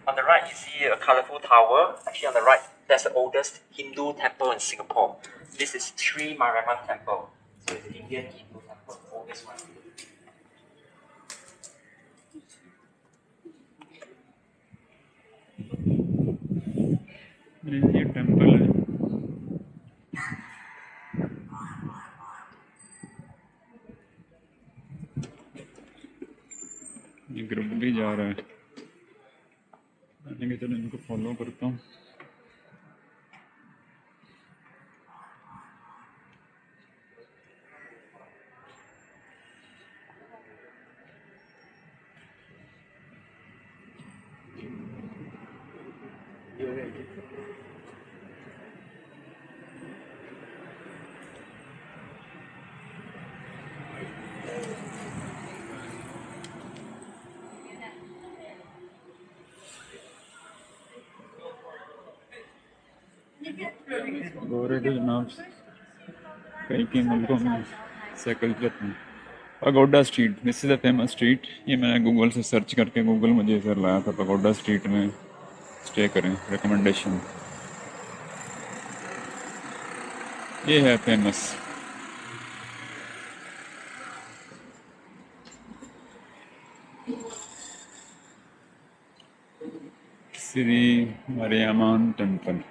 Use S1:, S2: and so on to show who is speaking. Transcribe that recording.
S1: On the right, you see a colorful tower. Actually, on the right, that's the oldest Hindu temple in Singapore. This is Sri Mariamman Temple. So it's an Indian Hindu temple, the oldest one.
S2: ये temple है। ये group भी जा रहा है, मैंने कहा चलो इनको फॉलो करता हूँ। गोरे के जनाब कई कई मुल्कों में साइकिल चलते हैं। Pagoda street, this is a famous street. ये मैंने गूगल से सर्च करके, गूगल मुझे इधर लाया था, पगोडा स्ट्रीट में स्टे करें, रिकमेंडेशन। ये है फेमस। Shri mariamman temple.